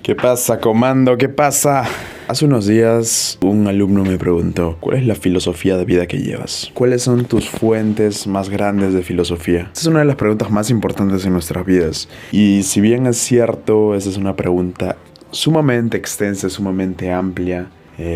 ¿Qué pasa, comando? ¿Qué pasa? Hace unos días un alumno me preguntó, ¿cuál es la filosofía de vida que llevas? ¿Cuáles son tus fuentes más grandes de filosofía? Esta es una de las preguntas más importantes en nuestras vidas. Y si bien es cierto, esa es una pregunta sumamente extensa, sumamente amplia.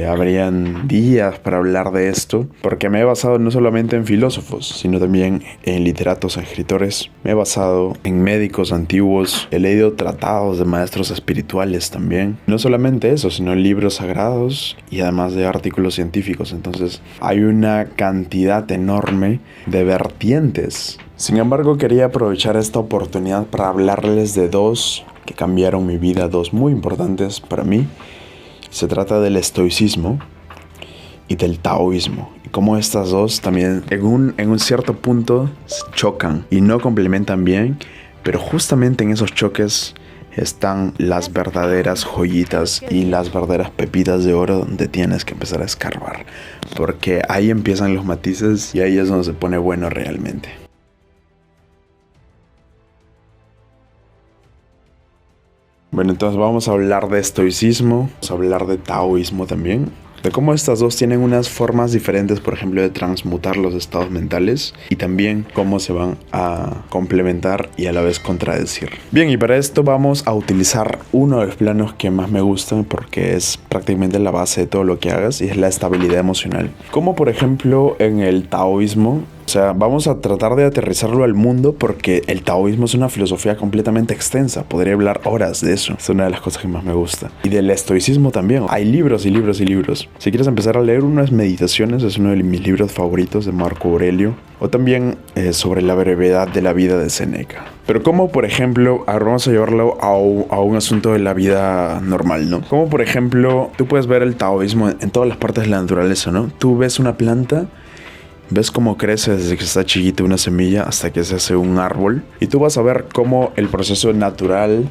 Habrían días para hablar de esto, porque me he basado no solamente en filósofos, sino también en literatos, escritores. Me he basado en médicos antiguos, he leído tratados de maestros espirituales también. No solamente eso, sino en libros sagrados y además de artículos científicos. Entonces hay una cantidad enorme de vertientes. Sin embargo, quería aprovechar esta oportunidad para hablarles de dos que cambiaron mi vida, dos muy importantes para mí. Se trata del estoicismo y del taoísmo. Y cómo estas dos también en un cierto punto chocan y no complementan bien. Pero justamente en esos choques están las verdaderas joyitas y las verdaderas pepitas de oro donde tienes que empezar a escarbar. Porque ahí empiezan los matices y ahí es donde se pone bueno realmente. Bueno, entonces vamos a hablar de estoicismo, vamos a hablar de taoísmo también, de cómo estas dos tienen unas formas diferentes, por ejemplo, de transmutar los estados mentales y también cómo se van a complementar y a la vez contradecir. Bien, y para esto vamos a utilizar uno de los planos que más me gustan porque es prácticamente la base de todo lo que hagas y es la estabilidad emocional. Como por ejemplo en el taoísmo. O sea, vamos a tratar de aterrizarlo al mundo porque el taoísmo es una filosofía completamente extensa. Podría hablar horas de eso. Es una de las cosas que más me gusta. Y del estoicismo también. Hay libros y libros y libros. Si quieres empezar a leer unas meditaciones, es uno de mis libros favoritos de Marco Aurelio. O también sobre la brevedad de la vida de Séneca. Pero como por ejemplo, ahora vamos a llevarlo a un asunto de la vida normal, ¿no? Como por ejemplo, tú puedes ver el taoísmo en todas las partes de la naturaleza, ¿no? Tú ves una planta. Ves cómo crece desde que está chiquita una semilla hasta que se hace un árbol. Y tú vas a ver cómo el proceso natural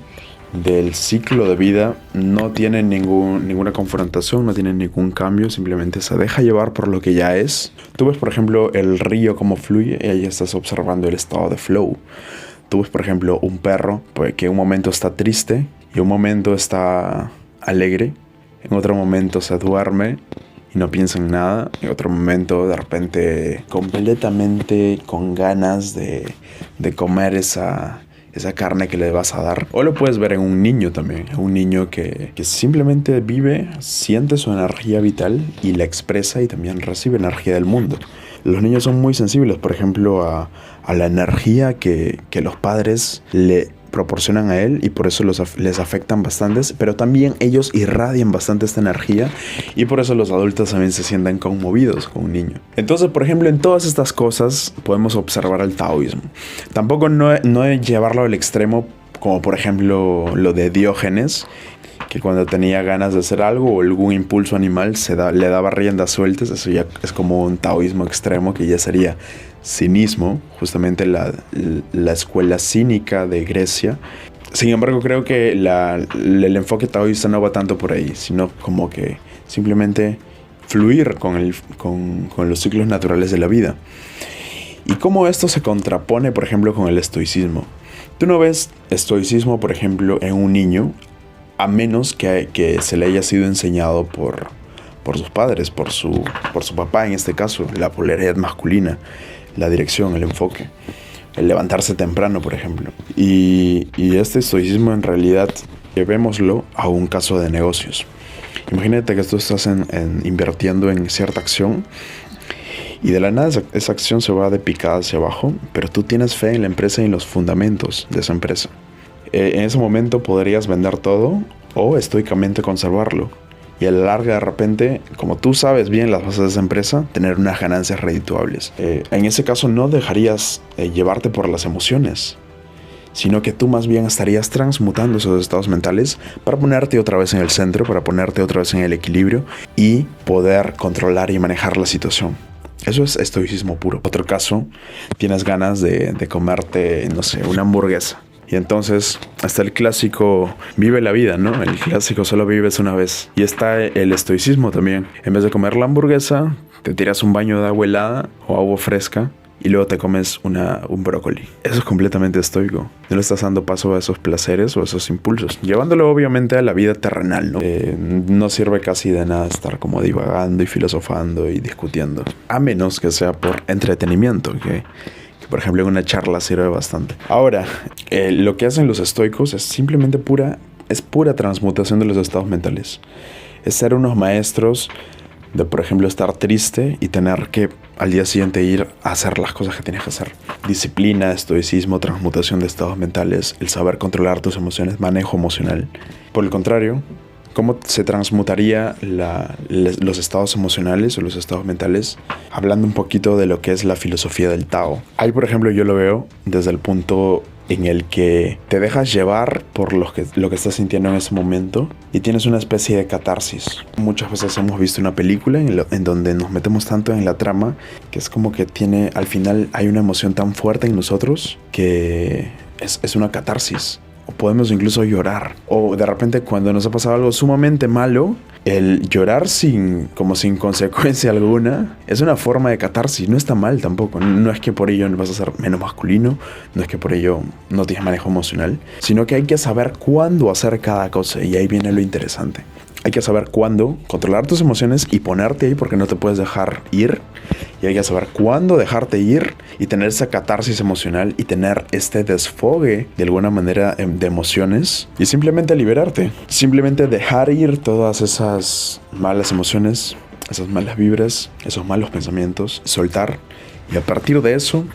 del ciclo de vida no tiene ninguna confrontación, no tiene ningún cambio. Simplemente se deja llevar por lo que ya es. Tú ves, por ejemplo, el río cómo fluye y ahí estás observando el estado de flow. Tú ves, por ejemplo, un perro que en un momento está triste y en un momento está alegre. En otro momento se duerme y no piensa en nada. En otro momento, de repente, completamente con ganas de comer esa carne que le vas a dar. O lo puedes ver en un niño también. Un niño que simplemente vive, siente su energía vital y la expresa y también recibe energía del mundo. Los niños son muy sensibles, por ejemplo, a la energía que los padres le proporcionan a él y por eso les afectan bastantes, pero también ellos irradian bastante esta energía y por eso los adultos también se sienten conmovidos con un niño. Entonces, por ejemplo, en todas estas cosas podemos observar el taoísmo. Tampoco no es llevarlo al extremo como por ejemplo lo de Diógenes, que cuando tenía ganas de hacer algo o algún impulso animal le daba riendas sueltas. Eso ya es como un taoísmo extremo que ya sería cinismo, justamente la escuela cínica de Grecia. Sin embargo, creo que el enfoque taoísta no va tanto por ahí, sino como que simplemente fluir con los ciclos naturales de la vida. Y cómo esto se contrapone, por ejemplo, con el estoicismo. Tú no ves estoicismo, por ejemplo, en un niño, a menos que se le haya sido enseñado por sus padres, por su papá en este caso, la polaridad masculina, la dirección, el enfoque, el levantarse temprano, por ejemplo. Y este estoicismo en realidad, llevémoslo a un caso de negocios. Imagínate que tú estás invirtiendo en cierta acción y de la nada esa acción se va de picada hacia abajo, pero tú tienes fe en la empresa y en los fundamentos de esa empresa. En ese momento podrías vender todo o estoicamente conservarlo. Y a la larga, de repente, como tú sabes bien las bases de esa empresa, tener unas ganancias redituables. En ese caso no dejarías llevarte por las emociones, sino que tú más bien estarías transmutando esos estados mentales para ponerte otra vez en el centro, para ponerte otra vez en el equilibrio y poder controlar y manejar la situación. Eso es estoicismo puro. Otro caso, tienes ganas de comerte, no sé, una hamburguesa. Y entonces está el clásico vive la vida, ¿no? El clásico solo vives una vez. Y está el estoicismo también. En vez de comer la hamburguesa, te tiras un baño de agua helada o agua fresca y luego te comes un brócoli. Eso es completamente estoico. No le estás dando paso a esos placeres o a esos impulsos. Llevándolo obviamente a la vida terrenal, ¿no? No sirve casi de nada estar como divagando y filosofando y discutiendo. A menos que sea por entretenimiento, que por ejemplo en una charla sirve bastante. Ahora, lo que hacen los estoicos es simplemente pura transmutación de los estados mentales. Es ser unos maestros de, por ejemplo, estar triste y tener que al día siguiente ir a hacer las cosas que tienes que hacer. Disciplina, estoicismo, transmutación de estados mentales, el saber controlar tus emociones, manejo emocional. Por el contrario, ¿cómo se transmutaría los estados emocionales o los estados mentales? Hablando un poquito de lo que es la filosofía del Tao. Ahí, por ejemplo, yo lo veo desde el punto en el que te dejas llevar por lo que estás sintiendo en ese momento y tienes una especie de catarsis. Muchas veces hemos visto una película en donde nos metemos tanto en la trama que es como que al final hay una emoción tan fuerte en nosotros que es una catarsis. O podemos incluso llorar. O de repente cuando nos ha pasado algo sumamente malo, el llorar sin consecuencia alguna es una forma de catarsis. No está mal tampoco. No es que por ello vas a ser menos masculino. No es que por ello no tienes manejo emocional. Sino que hay que saber cuándo hacer cada cosa. Y ahí viene lo interesante. Hay que saber cuándo controlar tus emociones y ponerte ahí porque no te puedes dejar ir. Y hay que saber cuándo dejarte ir y tener esa catarsis emocional y tener este desfogue de alguna manera de emociones y simplemente liberarte. Simplemente dejar ir todas esas malas emociones, esas malas vibras, esos malos pensamientos, soltar y a partir de eso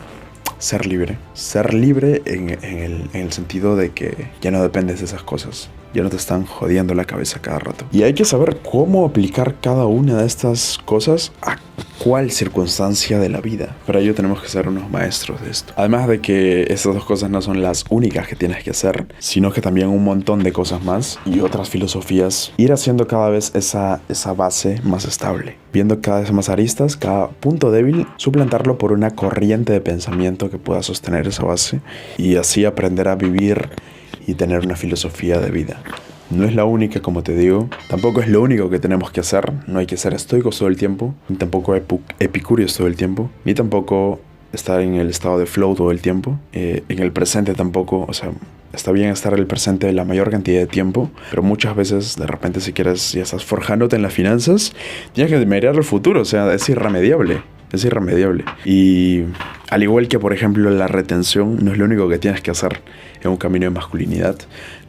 ser libre. Ser libre en el sentido de que ya no dependes de esas cosas. Ya no te están jodiendo la cabeza cada rato. Y hay que saber cómo aplicar cada una de estas cosas a cuál circunstancia de la vida. Para ello tenemos que ser unos maestros de esto. Además de que estas dos cosas no son las únicas que tienes que hacer, sino que también un montón de cosas más y otras filosofías. Ir haciendo cada vez esa base más estable. Viendo cada vez más aristas, cada punto débil, suplantarlo por una corriente de pensamiento que pueda sostener esa base y así aprender a vivir y tener una filosofía de vida. No es la única, como te digo. Tampoco es lo único que tenemos que hacer. No hay que ser estoicos todo el tiempo. Ni tampoco epicúreos todo el tiempo. Ni tampoco estar en el estado de flow todo el tiempo. En el presente tampoco. O sea, está bien estar en el presente la mayor cantidad de tiempo. Pero muchas veces, de repente, si quieres, ya estás forjándote en las finanzas, tienes que mirar el futuro. O sea, es irremediable. Es irremediable. Y al igual que, por ejemplo, la retención no es lo único que tienes que hacer en un camino de masculinidad.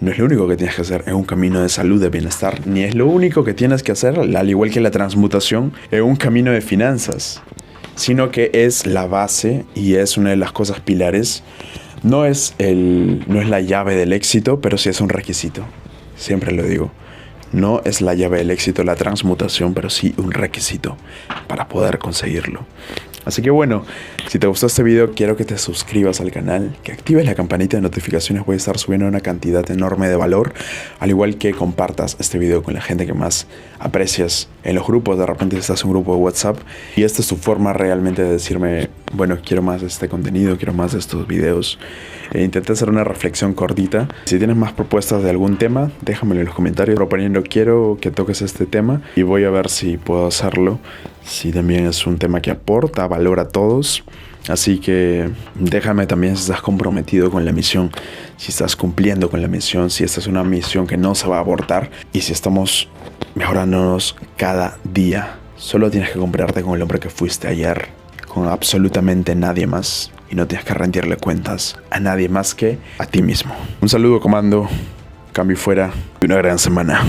No es lo único que tienes que hacer en un camino de salud, de bienestar. Ni es lo único que tienes que hacer, al igual que la transmutación, en un camino de finanzas. Sino que es la base y es una de las cosas pilares. No es la llave del éxito, pero sí es un requisito. Siempre lo digo. No es la llave del éxito la transmutación, pero sí un requisito para poder conseguirlo. Así que bueno, si te gustó este video, quiero que te suscribas al canal, que actives la campanita de notificaciones, voy a estar subiendo una cantidad enorme de valor, al igual que compartas este video con la gente que más aprecias en los grupos. De repente estás en un grupo de WhatsApp y esta es tu forma realmente de decirme, bueno, quiero más de este contenido, quiero más de estos videos. Intenté hacer una reflexión cortita. Si tienes más propuestas de algún tema, déjamelo en los comentarios proponiendo quiero que toques este tema y voy a ver si puedo hacerlo. Si también es un tema que aporta valor a todos. Así que déjame también si estás comprometido con la misión, si estás cumpliendo con la misión, si esta es una misión que no se va a abortar y si estamos mejorándonos cada día. Solo tienes que compararte con el hombre que fuiste ayer, con absolutamente nadie más. Y no tienes que rendirle cuentas a nadie más que a ti mismo. Un saludo, comando. Cambio fuera y una gran semana.